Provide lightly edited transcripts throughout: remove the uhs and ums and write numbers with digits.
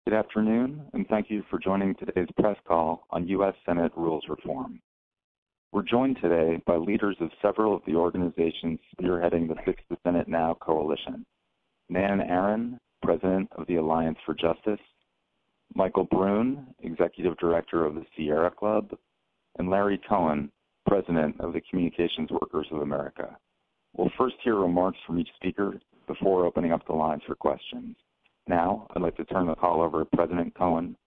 Good afternoon, and thank you for joining today's press call on U.S. Senate Rules Reform. We're joined today by leaders of several of the organizations spearheading the Fix the Senate Now coalition. Aron, President of the Alliance for Justice, Michael Brune, Executive Director of the Sierra Club, and Larry Cohen, President of the Communications Workers of America. We'll first hear remarks from each speaker before opening up the lines for questions. Now, I'd like to turn the call over to President Cohen.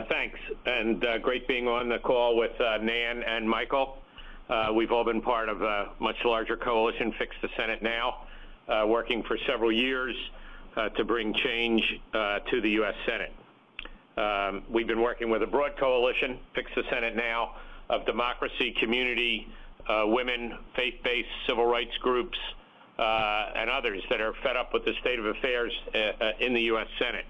Thanks, and great being on the call with Nan and Michael. We've all been part of a much larger coalition, Fix the Senate Now, working for several years to bring change to the U.S. Senate. We've been working with a broad coalition, Fix the Senate Now, of democracy, community, women, faith-based civil rights groups, and others that are fed up with the state of affairs in the U.S. Senate.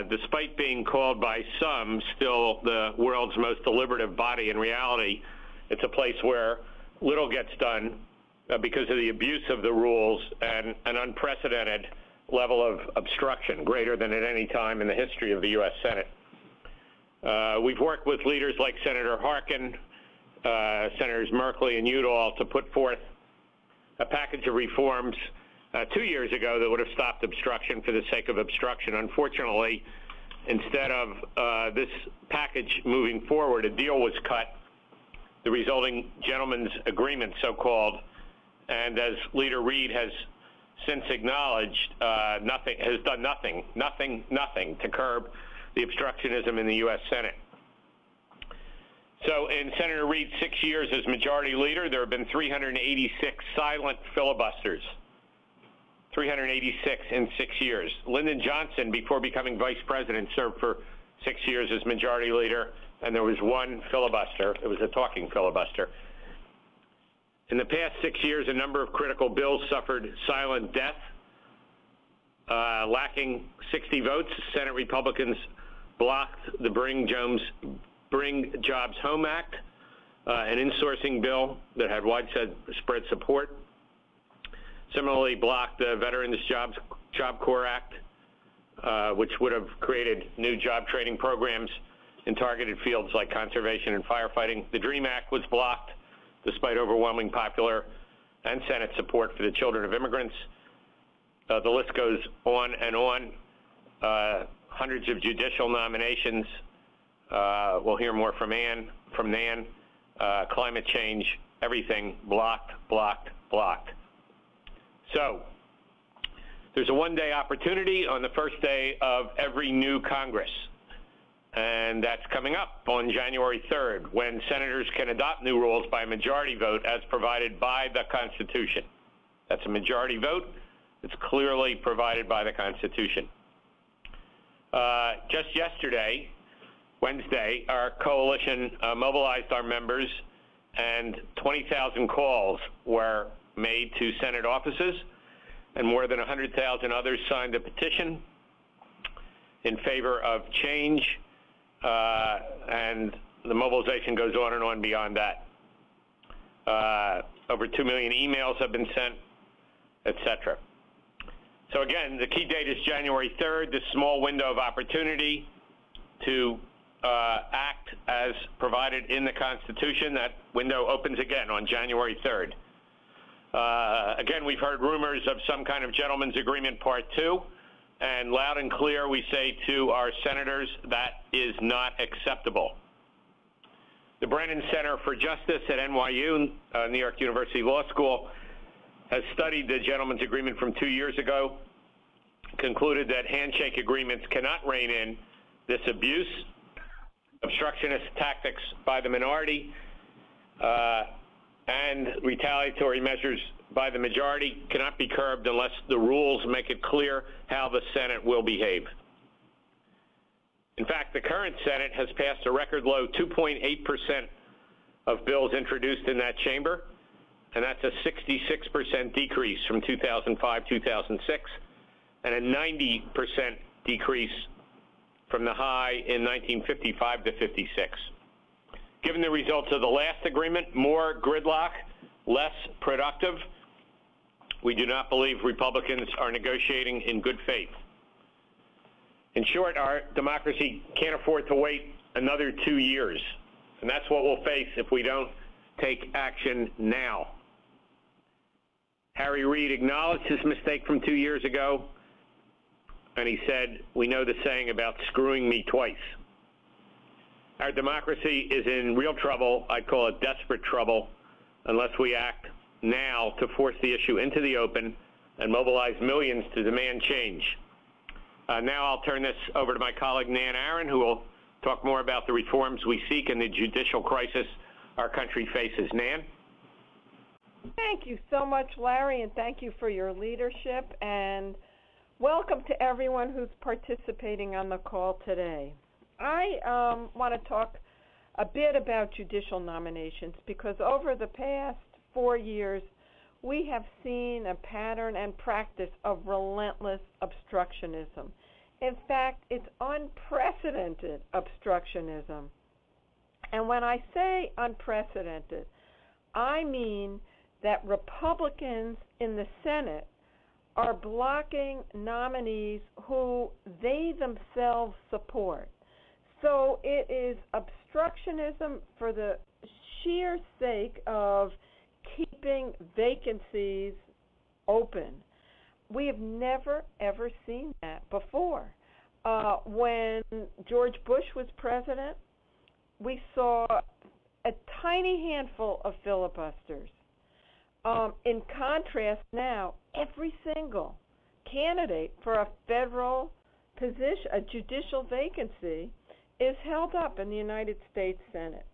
Despite being called by some still the world's most deliberative body, in reality, it's a place where little gets done because of the abuse of the rules and an unprecedented level of obstruction, greater than at any time in the history of the U.S. Senate. We've worked with leaders like Senator Harkin, Senators Merkley and Udall to put forth a package of reforms 2 years ago that would have stopped obstruction for the sake of obstruction. Unfortunately, instead of this package moving forward, a deal was cut, the resulting gentleman's agreement, so-called, and as Leader Reid has since acknowledged, has done nothing to curb the obstructionism in the U.S. Senate. So in Senator Reid's 6 years as Majority Leader, there have been 386 silent filibusters. 386 in 6 years. Lyndon Johnson, before becoming Vice President, served for 6 years as Majority Leader, and there was one filibuster. It was a talking filibuster. In the past 6 years, a number of critical bills suffered silent death. Lacking 60 votes, Senate Republicans blocked the Bring Jobs Home Act, an insourcing bill that had widespread support. Similarly, blocked the Veterans Job Corps Act, which would have created new job training programs in targeted fields like conservation and firefighting. The DREAM Act was blocked, despite overwhelming popular and Senate support for the children of immigrants. The list goes on and on. Hundreds of judicial nominations. We'll hear more from Nan. Climate change, everything blocked. So there's a one-day opportunity on the first day of every new Congress, and that's coming up on January 3rd, when senators can adopt new rules by a majority vote as provided by the Constitution. That's a majority vote. It's clearly provided by the Constitution. Just yesterday, Wednesday, our coalition mobilized our members, and 20,000 calls were made to Senate offices, and more than 100,000 others signed a petition in favor of change, and the mobilization goes on and on beyond that. Over 2 million emails have been sent, etc. So again, the key date is January 3rd, this small window of opportunity to act as provided in the Constitution. That window opens again on January 3rd. Again, we've heard rumors of some kind of gentleman's agreement part 2, and loud and clear we say to our senators that is not acceptable. The Brennan Center for Justice at NYU, New York University Law School, has studied the gentleman's agreement from 2 years ago, concluded that handshake agreements cannot rein in this abuse, obstructionist tactics by the minority, and retaliatory measures by the majority cannot be curbed unless the rules make it clear how the Senate will behave. In fact, the current Senate has passed a record low 2.8% of bills introduced in that chamber, and that's a 66% decrease from 2005-2006, and a 90% decrease from the high in 1955-56. Given the results of the last agreement, more gridlock, less productive, we do not believe Republicans are negotiating in good faith. In short, our democracy can't afford to wait another 2 years, and that's what we'll face if we don't take action now. Harry Reid acknowledged his mistake from 2 years ago, and he said, "We know the saying about screwing me twice." Our democracy is in real trouble. I'd call it desperate trouble, unless we act now to force the issue into the open and mobilize millions to demand change. Now I'll turn this over to my colleague, Nan Aron, who will talk more about the reforms we seek and the judicial crisis our country faces. Nan? Thank you so much, Larry, and thank you for your leadership, and welcome to everyone who's participating on the call today. I want to talk a bit about judicial nominations because over the past 4 years, we have seen a pattern and practice of relentless obstructionism. In fact, it's unprecedented obstructionism. And when I say unprecedented, I mean that Republicans in the Senate are blocking nominees who they themselves support. So it is obstructionism for the sheer sake of keeping vacancies open. We have never, ever seen that before. When George Bush was president, we saw a tiny handful of filibusters. In contrast now, every single candidate for a federal position, a judicial vacancy, is held up in the United States Senate.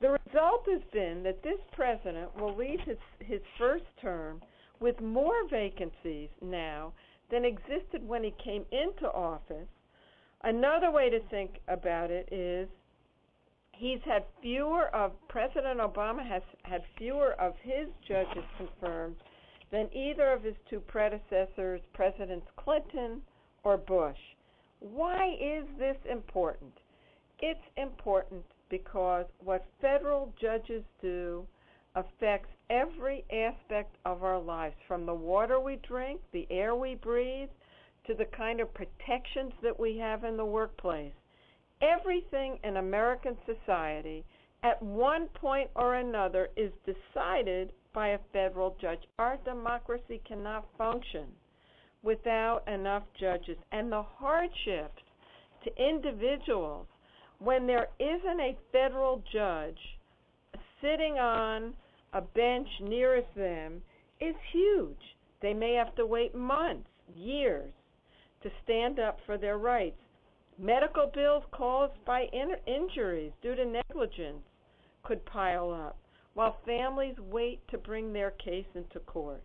The result has been that this president will leave his first term with more vacancies now than existed when he came into office. Another way to think about it is President Obama has had fewer of his judges confirmed than either of his two predecessors, Presidents Clinton or Bush. Why is this important? It's important because what federal judges do affects every aspect of our lives, from the water we drink, the air we breathe, to the kind of protections that we have in the workplace. Everything in American society, at one point or another, is decided by a federal judge. Our democracy cannot function without enough judges. And the hardships to individuals when there isn't a federal judge sitting on a bench nearest them is huge. They may have to wait months, years, to stand up for their rights. Medical bills caused by injuries due to negligence could pile up, while families wait to bring their case into court.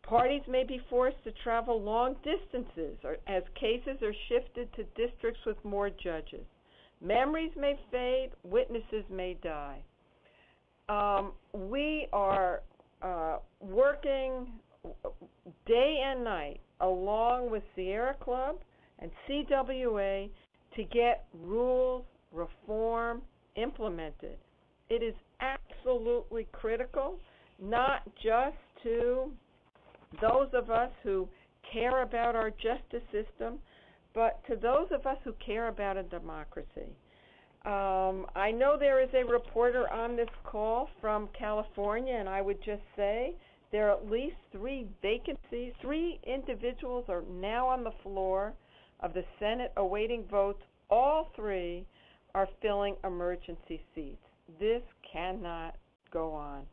Parties may be forced to travel long distances as cases are shifted to districts with more judges. Memories may fade, witnesses may die. We are working day and night along with Sierra Club and CWA to get rules reform implemented. It is absolutely critical, not just to those of us who care about our justice system, but to those of us who care about a democracy. I know there is a reporter on this call from California, and I would just say there are at least 3 vacancies. 3 individuals are now on the floor of the Senate awaiting votes. All 3 are filling emergency seats. This cannot go on.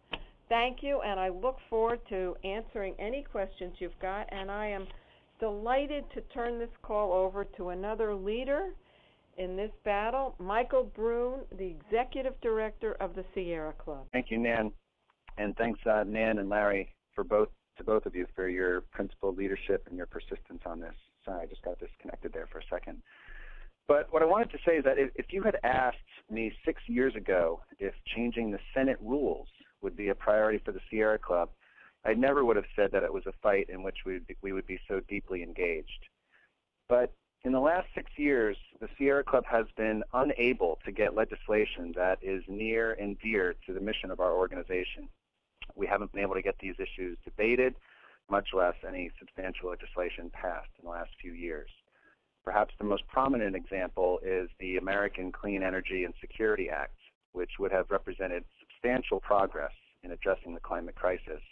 Thank you, and I look forward to answering any questions you've got, and I am delighted to turn this call over to another leader in this battle, Michael Brune, the Executive Director of the Sierra Club. Thank you, Nan, and thanks, Nan and Larry, to both of you for your principled leadership and your persistence on this. Sorry, I just got disconnected there for a second. But what I wanted to say is that if you had asked me 6 years ago if changing the Senate rules would be a priority for the Sierra Club, I never would have said that it was a fight in which we would be so deeply engaged. But in the last 6 years, the Sierra Club has been unable to get legislation that is near and dear to the mission of our organization. We haven't been able to get these issues debated, much less any substantial legislation passed in the last few years. Perhaps the most prominent example is the American Clean Energy and Security Act, which would have represented substantial progress in addressing the climate crisis.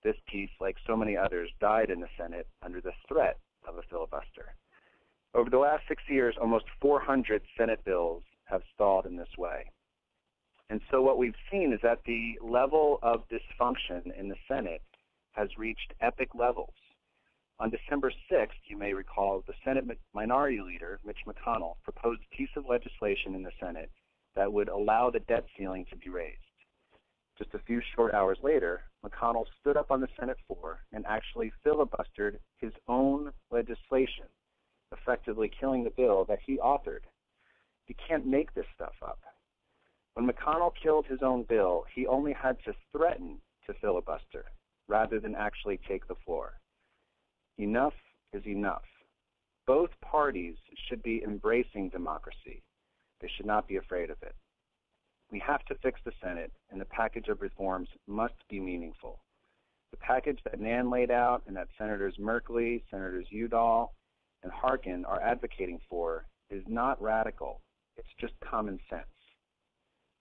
This piece, like so many others, died in the Senate under the threat of a filibuster. Over the last 6 years, almost 400 Senate bills have stalled in this way. And so what we've seen is that the level of dysfunction in the Senate has reached epic levels. On December 6th, you may recall, the Senate Minority Leader, Mitch McConnell, proposed a piece of legislation in the Senate that would allow the debt ceiling to be raised. Just a few short hours later, McConnell stood up on the Senate floor and actually filibustered his own legislation, effectively killing the bill that he authored. You can't make this stuff up. When McConnell killed his own bill, he only had to threaten to filibuster rather than actually take the floor. Enough is enough. Both parties should be embracing democracy. They should not be afraid of it. We have to fix the Senate, and the package of reforms must be meaningful. The package that Nan laid out and that Senators Merkley, Senators Udall, and Harkin are advocating for is not radical. It's just common sense.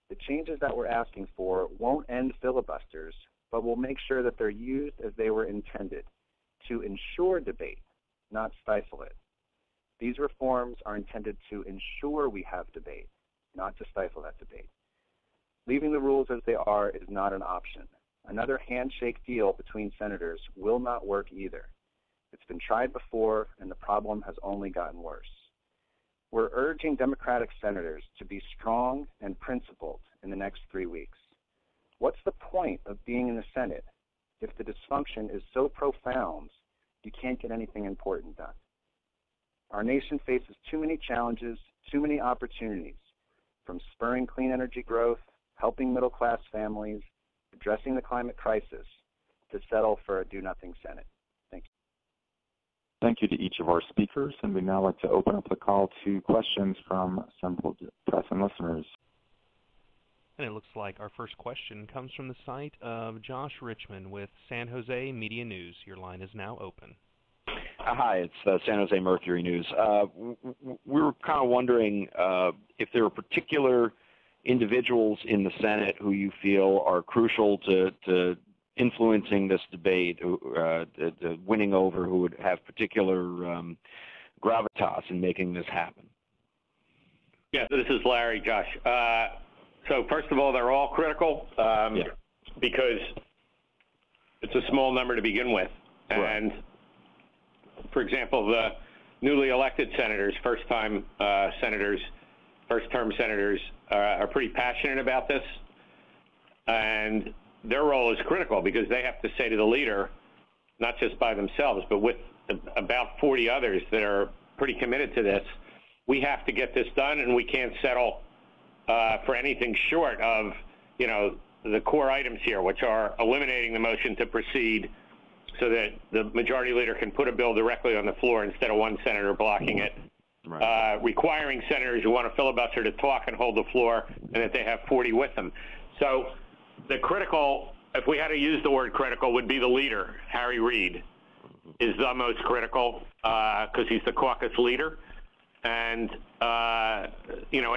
The changes that we're asking for won't end filibusters, but will make sure that they're used as they were intended, to ensure debate, not stifle it. These reforms are intended to ensure we have debate, not to stifle that debate. Leaving the rules as they are is not an option. Another handshake deal between senators will not work either. It's been tried before, and the problem has only gotten worse. We're urging Democratic senators to be strong and principled in the next 3 weeks. What's the point of being in the Senate if the dysfunction is so profound you can't get anything important done? Our nation faces too many challenges, too many opportunities, from spurring clean energy growth, helping middle-class families, addressing the climate crisis, to settle for a do-nothing Senate. Thank you. Thank you to each of our speakers, and we'd now like to open up the call to questions from assembled press and listeners. And it looks like our first question comes from the site of Josh Richmond with San Jose Media News. Your line is now open. Hi, it's San Jose Mercury News. We were kind of wondering if there are particular individuals in the Senate who you feel are crucial to influencing this debate, the winning over, who would have particular gravitas in making this happen. Yeah, this is Larry, Josh. So first of all, they're all critical because it's a small number to begin with. Right. And, for example, the newly elected senators, first-term senators, are pretty passionate about this. And their role is critical because they have to say to the leader, not just by themselves, but with about 40 others that are pretty committed to this, we have to get this done, and we can't settle for anything short of, the core items here, which are eliminating the motion to proceed so that the majority leader can put a bill directly on the floor instead of one senator blocking it. Right. Requiring senators who want to filibuster to talk and hold the floor, and that they have 40 with them. So the critical, if we had to use the word critical, would be the leader. Harry Reid is the most critical because he's the caucus leader. And,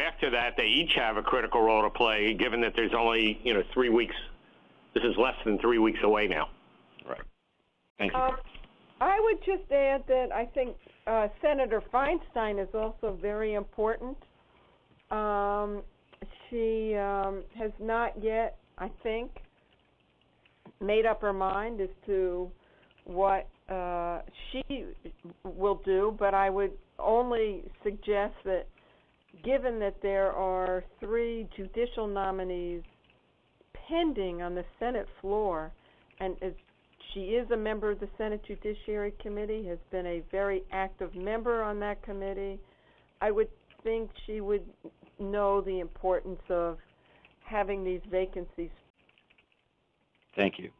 after that, they each have a critical role to play, given that there's only, 3 weeks. This is less than 3 weeks away now. Right. Thank you. I would just add that I think Senator Feinstein is also very important. She has not yet, I think, made up her mind as to what she will do, but I would only suggest that given that there are 3 judicial nominees pending on the Senate floor, and as she is a member of the Senate Judiciary Committee, has been a very active member on that committee, I would think she would know the importance of having these vacancies. Thank you.